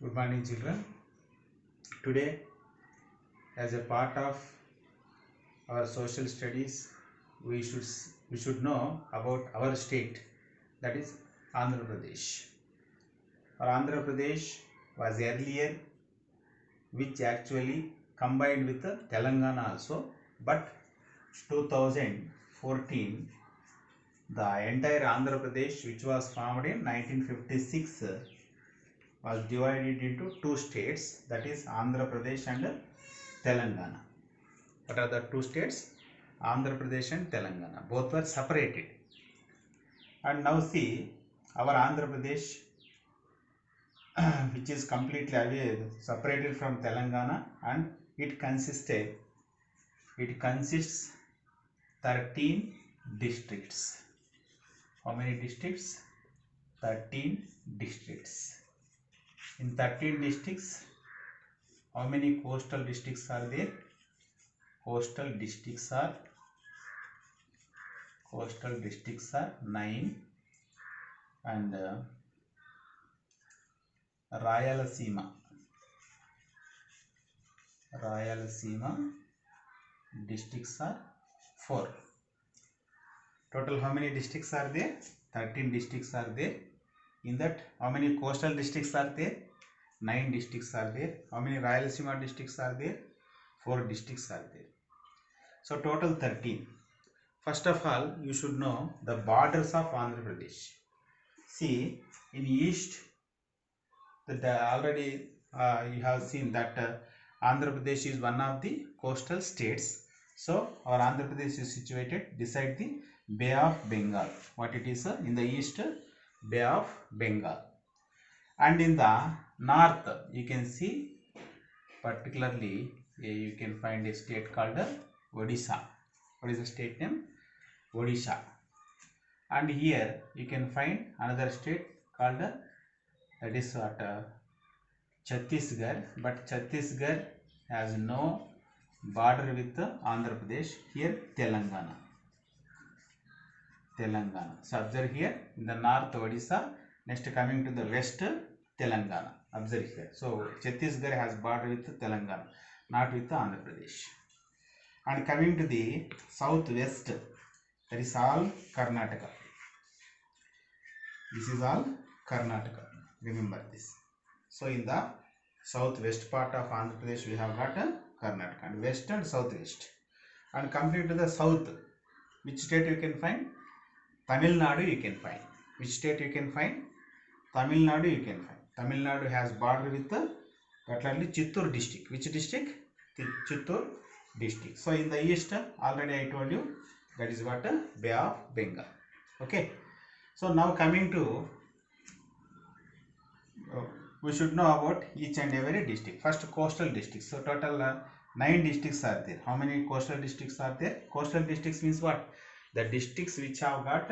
Good morning, children. Today, as a part of our social studies, we should know about our state, that is Andhra Pradesh. Our Andhra Pradesh was earlier, which actually combined with Telangana also, but 2014, the entire Andhra Pradesh, which was formed in 1956, was divided into two states, that is Andhra Pradesh and Telangana. What are the two states? Andhra Pradesh and Telangana. Both were separated. And now see, our Andhra Pradesh, which is completely away, separated from Telangana, and it consists 13 districts. How many districts? 13 districts. In 13 districts, how many coastal districts are there? Coastal districts are 9, and Rayalaseema districts are 4. Total how many districts are there? 13 districts are there. In that, how many coastal districts are there? 9 districts are there. How many Rayalaseema districts are there? 4 districts are there. So total 13. First of all, you should know the borders of Andhra Pradesh. See, in east, already you have seen that Andhra Pradesh is one of the coastal states. So our Andhra Pradesh is situated beside the Bay of Bengal. What it is? In the east, Bay of Bengal. And in the north, you can see, particularly you can find a state called Odisha. What is the state name? Odisha. And here you can find another state called, that is what, Chhattisgarh, but Chhattisgarh has no border with Andhra Pradesh. Here Telangana. So observe here, in the north Odisha, next coming to the west Telangana. Observe here. So Chhattisgarh has border with Telangana, not with Andhra Pradesh. And coming to the southwest, that is all Karnataka. This is all Karnataka. Remember this. So in the southwest part of Andhra Pradesh, we have got Karnataka, and west and southwest. And coming to the south, which state you can find? Tamil Nadu you can find. Which state you can find? Tamil Nadu you can find. Tamil Nadu has border with particularly Chittoor district. Which district? Chittoor district. So in the east, already I told you, that is what? Bay of Bengal. Okay. So now coming to, we should know about each and every district. First, coastal districts. So total 9 districts are there. How many coastal districts are there? Coastal districts means what? The districts which have got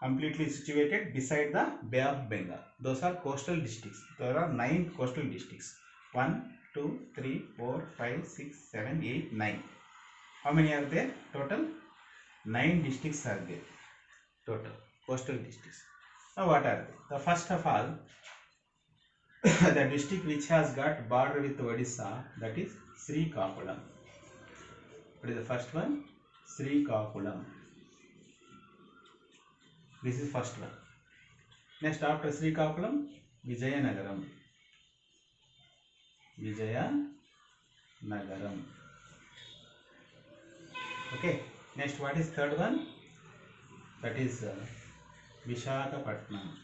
completely situated beside the Bay of Bengal. Those are coastal districts. There are 9 coastal districts. 1, 2, 3, 4, 5, 6, 7, 8, 9. How many are there? Total 9 districts are there. Total coastal districts. Now what are they? The first of all, the district which has got border with Odisha, that is Srikakulam. What is the first one? Srikakulam. This is first one. Next, after Srikakulam, Vijayanagaram. Okay. Next, what is third one? That is Visakhapatnam.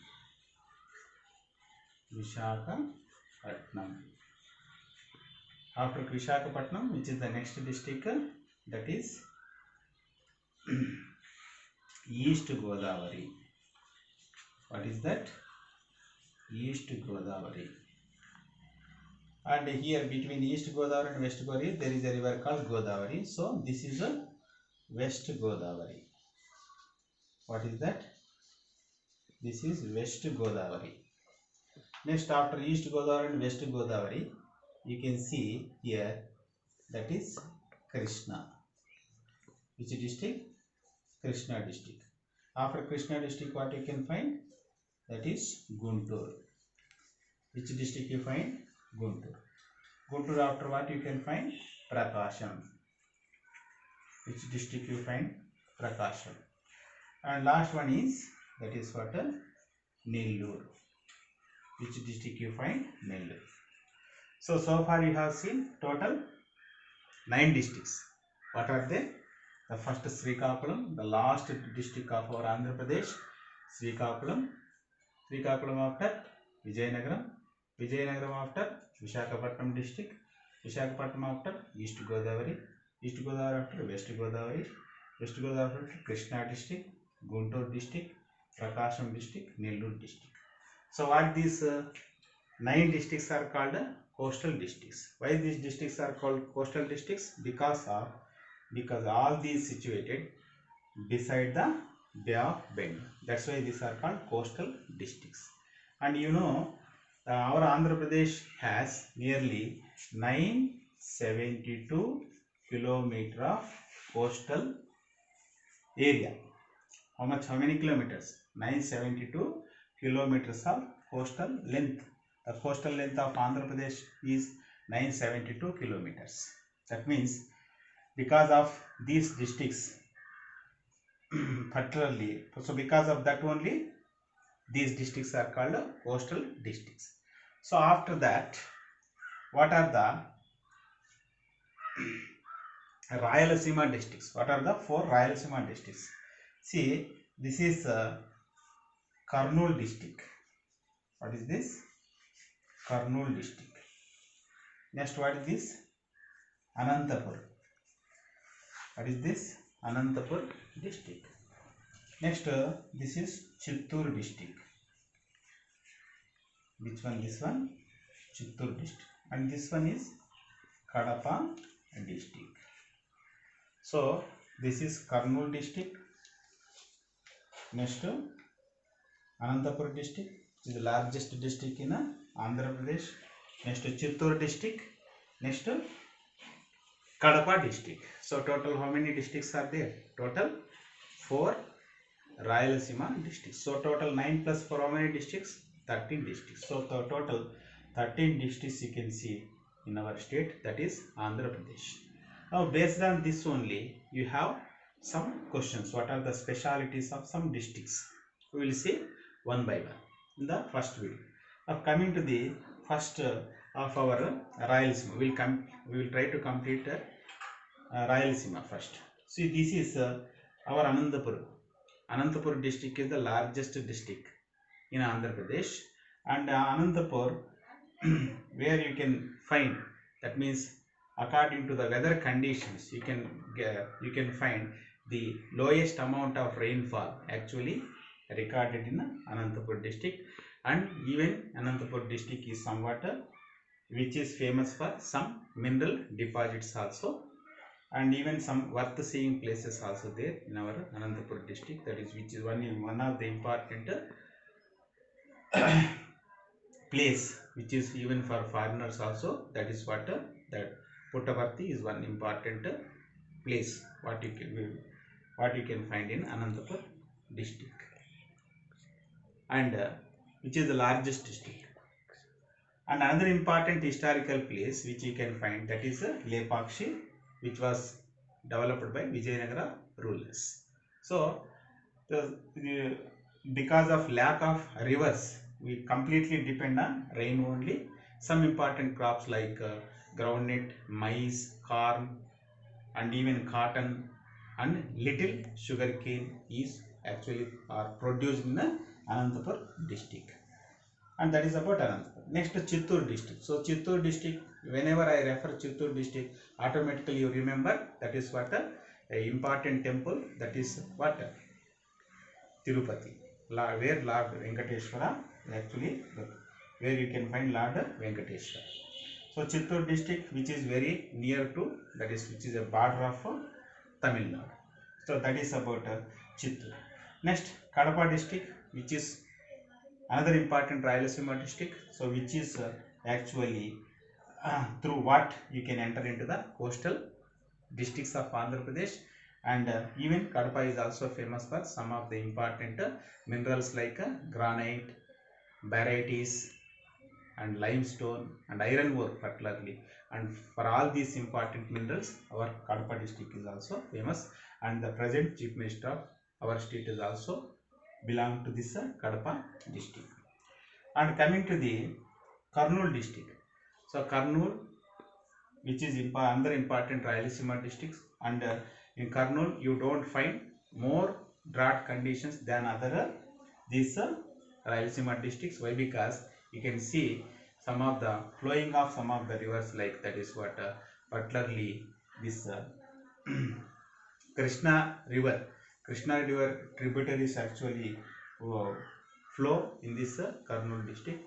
After Visakhapatnam, which is the next district, that is East Godavari. What is that? East Godavari. And here between East Godavari and West Godavari, there is a river called Godavari. So this is a West Godavari. What is that? This is West Godavari. Next, after East Godavari and West Godavari, you can see here, that is Krishna. Which district? Krishna district. After Krishna district, what you can find? That is Guntur. Which district you find? Guntur. Guntur after what you can find? Prakasham. Which district you find? Prakasham. And last one is, that is what? Nellore. Which district you find? Nellore. So far you have seen total 9 districts. What are they? The first Srikakulam, the last district of our Andhra Pradesh, Srikakulam. Srikakulam after Vijayanagaram. Vijayanagaram after Visakhapatnam district. Visakhapatnam after East Godavari. East Godavari after West Godavari. West Godavari after Krishna district, Guntur district, Prakasham district, Nellore district. So what these 9 districts are called? Coastal districts. Why these districts are called coastal districts? Because all these situated beside the Bay of Bengal. That's why these are called coastal districts. And you know, our Andhra Pradesh has nearly 972 kilometers of coastal area. How many kilometers? 972 kilometers of coastal length. The coastal length of Andhra Pradesh is 972 kilometers. That means because of these districts, particularly, so because of that only, these districts are called coastal districts. So after that, what are the Rayalaseema districts? What are the 4 Rayalaseema districts? See, this is Kurnool district. What is this? Kurnool district. Next, what is this? Anantapur. What is this? Anantapur district. Next, this is Chittoor district. Which one? This one? Chittoor district. And this one is Kadapa district. So, this is Kurnool district. Next, Anantapur district is the largest district in Andhra Pradesh. Next, Chittoor district. Next, Kadapa district. So total how many districts are there? Total 4 Rayalaseema districts. So total 9 plus 4 how many districts? 13 districts. So the total 13 districts you can see in our state, that is Andhra Pradesh. Now based on this only you have some questions. What are the specialities of some districts? We will see one by one in the first video. Now coming to the first of our Rayalaseema, we will try to complete Rayalaseema first. See, this is our Anantapur. Anantapur district is the largest district in Andhra Pradesh, and Anantapur where you can find, that means according to the weather conditions, you can find the lowest amount of rainfall actually recorded in Anantapur district. And even Anantapur district is somewhat which is famous for some mineral deposits also, and even some worth seeing places also there in our Anantapur district, that is which is one of the important place which is even for foreigners also, that is what that Puttaparthi is one important place what you can find in Anantapur district, and which is the largest district. And another important historical place which you can find, that is Lepakshi, which was developed by Vijayanagara rulers. So because of lack of rivers, we completely depend on rain only. Some important crops like groundnut, maize, corn, and even cotton and little sugarcane is actually produced in Anantapur district. And that is about Anantapur. Next, Chittoor district. So Chittoor district, whenever I refer Chittoor district, automatically you remember that is what a important temple, that is what Tirupati, where Lord Venkateshwara actually, where you can find Lord Venkateshwara. So Chittoor district, which is very near to, that is which is a border of Tamil Nadu. So that is about Chittoor. Next, Kadapa district, which is another important Rayalaseema district, so which is actually through what you can enter into the coastal districts of Andhra Pradesh. And even Kadapa is also famous for some of the important minerals like granite, barytes, and limestone and iron ore particularly, and for all these important minerals our Kadapa district is also famous, and the present chief minister of our state is also belong to this Kadapa district. And coming to the Kurnool district, so Kurnool, which is another important Rayalaseema districts, and in Kurnool you don't find more drought conditions than other these Rayalaseema districts. Why? Because you can see some of the flowing of some of the rivers, like that is what particularly this Krishna river tributaries actually flow in this Kurnool district,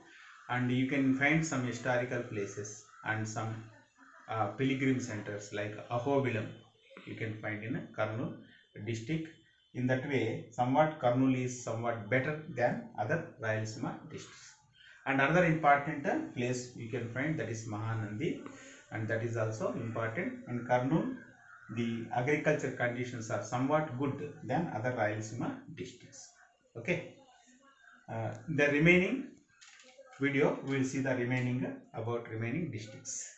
and you can find some historical places and some pilgrim centers like Ahobilam you can find in Kurnool district. In that way, somewhat Kurnool is somewhat better than other Rayalaseema districts. And another important place you can find, that is Mahanandi, and that is also important. In Kurnool, the agriculture conditions are somewhat good than other Rayalaseema districts. Okay. The remaining video we will see the remaining about remaining districts.